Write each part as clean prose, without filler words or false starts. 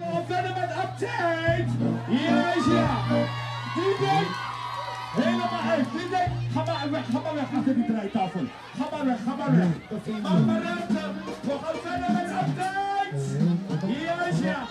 Verder met update! Yes, ja! DJ! Helemaal uit! DJ! Ga maar weg achter die draaitafel! Ga maar weg! Maak maar ruimte! We gaan verder met updates! Yes, ja!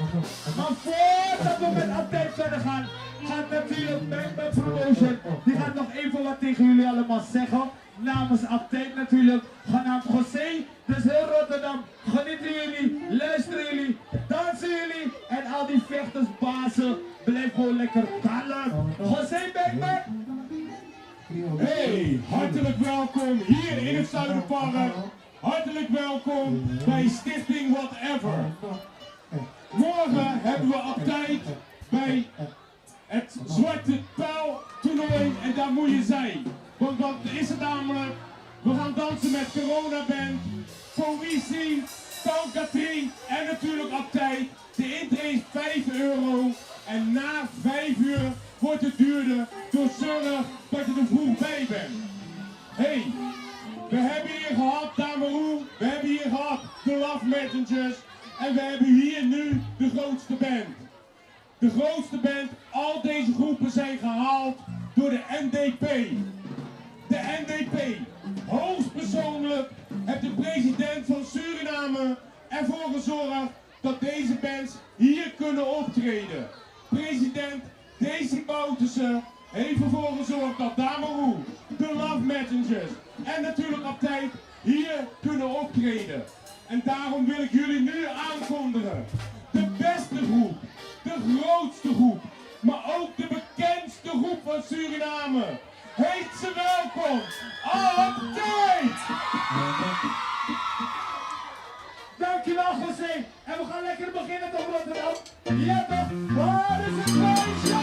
Maar voordat we met update verder gaan, gaat natuurlijk Bang Promotion. Die gaat nog even wat tegen jullie allemaal zeggen. Namens update natuurlijk, genaamd José. Dus heel Rotterdam, genieten jullie, luisteren jullie, dansen jullie en al die vechtersbazen, blijf gewoon lekker kallen. José Beckman. Hey, hartelijk welkom hier in het Zuiderpark. Hartelijk welkom bij Stichting Whatever. Morgen hebben we update bij het Zwarte Pijl toernooi en daar moet je zijn. Want wat is het namelijk? We gaan dansen met Corona Band, Politie, Katrien en natuurlijk update. De intree is €5 en na 5 uur wordt het duurder. Dus zorg dat je er vroeg bij bent. Hey, we hebben hier gehad Dameroe, we hebben hier gehad The Love Messengers en we hebben hier nu de grootste band. De grootste band, al deze groepen zijn gehaald door de NDP. De NDP, hoogstpersoonlijk, heeft de president van Suriname ervoor gezorgd dat deze bands hier kunnen optreden. President Desi Bouterse heeft ervoor gezorgd dat Dameroe, de Love Messengers en natuurlijk Uptight hier kunnen optreden. En daarom wil ik jullie nu aankondigen. De beste groep, de grootste groep, maar ook de bekendste groep van Suriname. Heet ze welkom, Uptight! Dankjewel José. En we gaan lekker beginnen toch Rotterdam? Ja toch, waar is het feestje?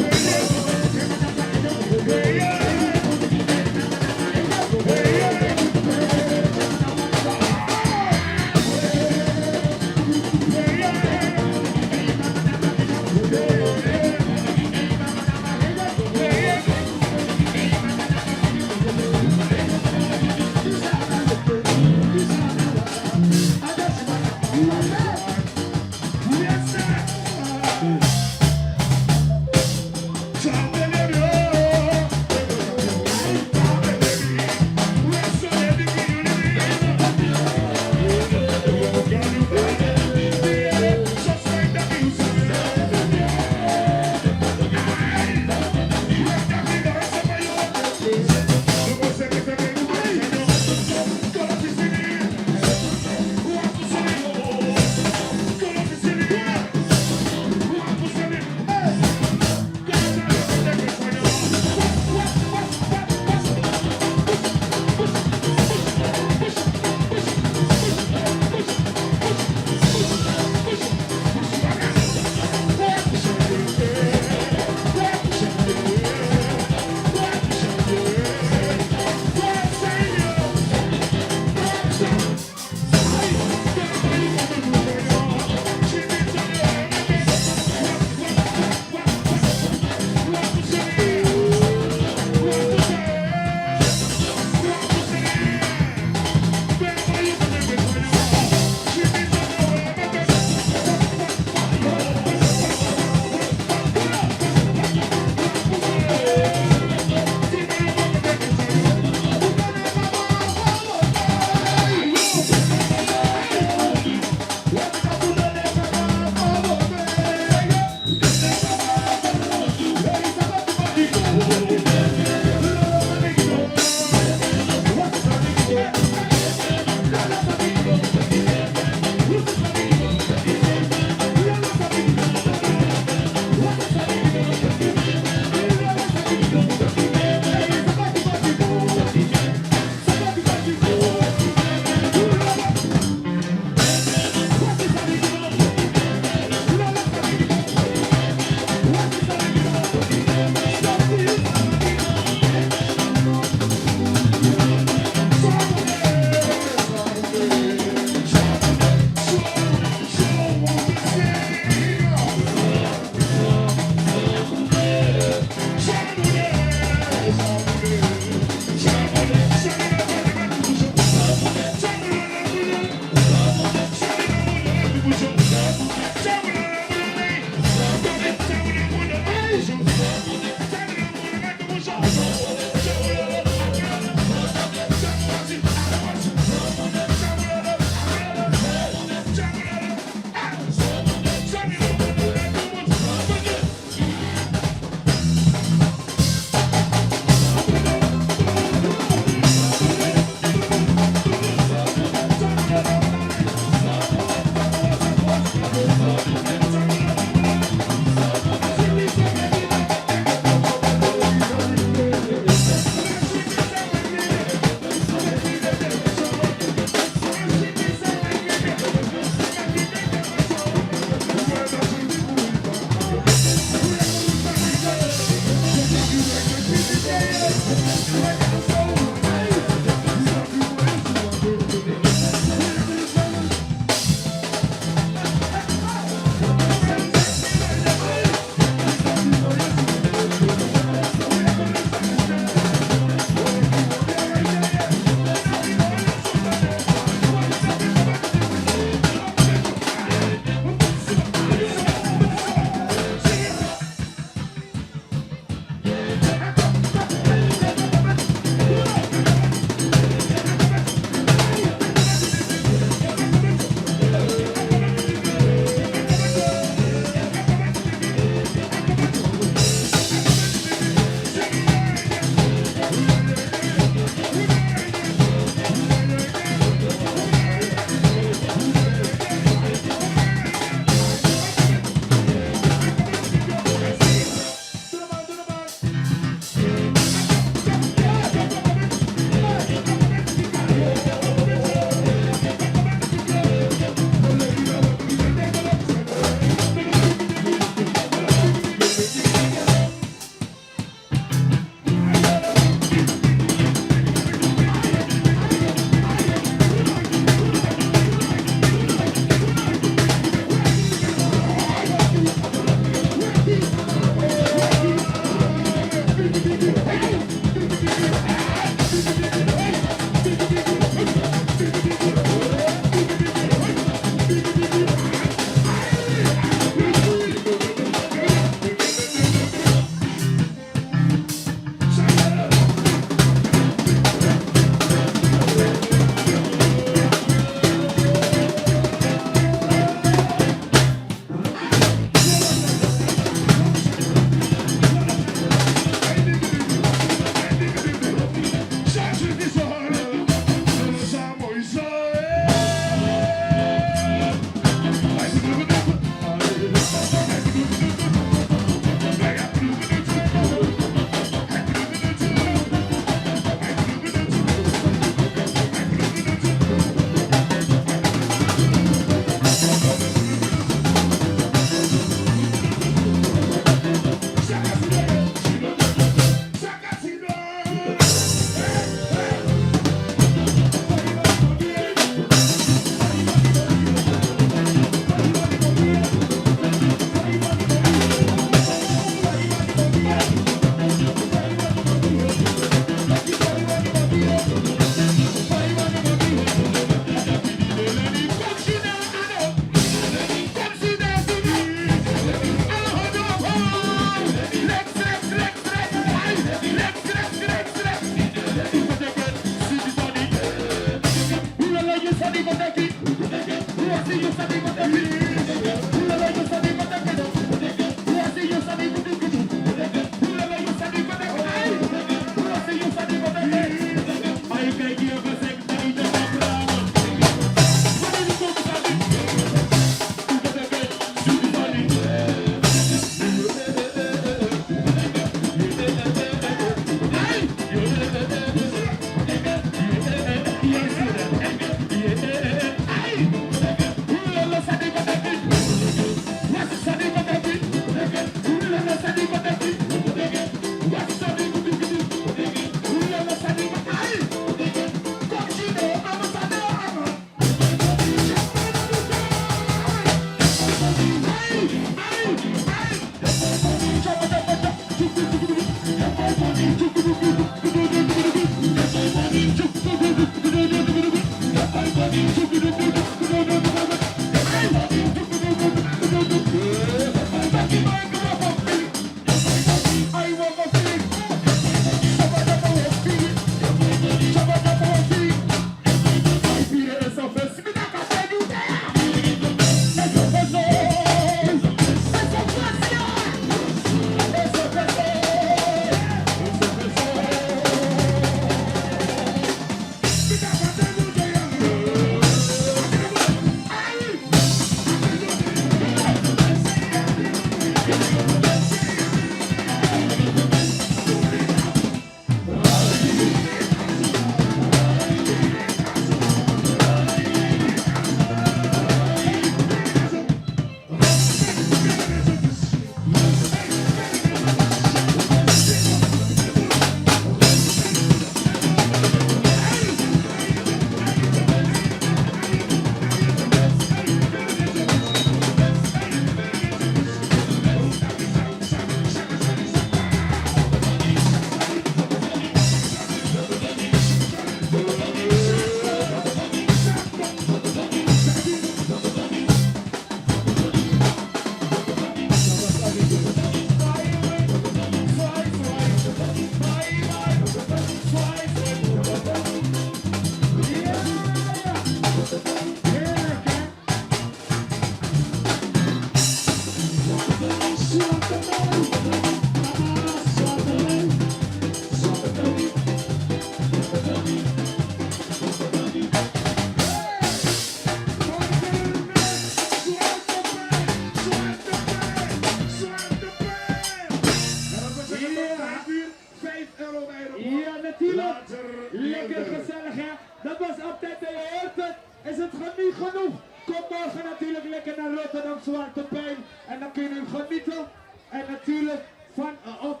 Ja, natuurlijk. Lekker gezellig, hè. Dat was altijd, je hoort het. Is het niet genoeg? Kom morgen natuurlijk lekker naar Rotterdam Zwarte Pijn. En dan kun je genieten. En natuurlijk van op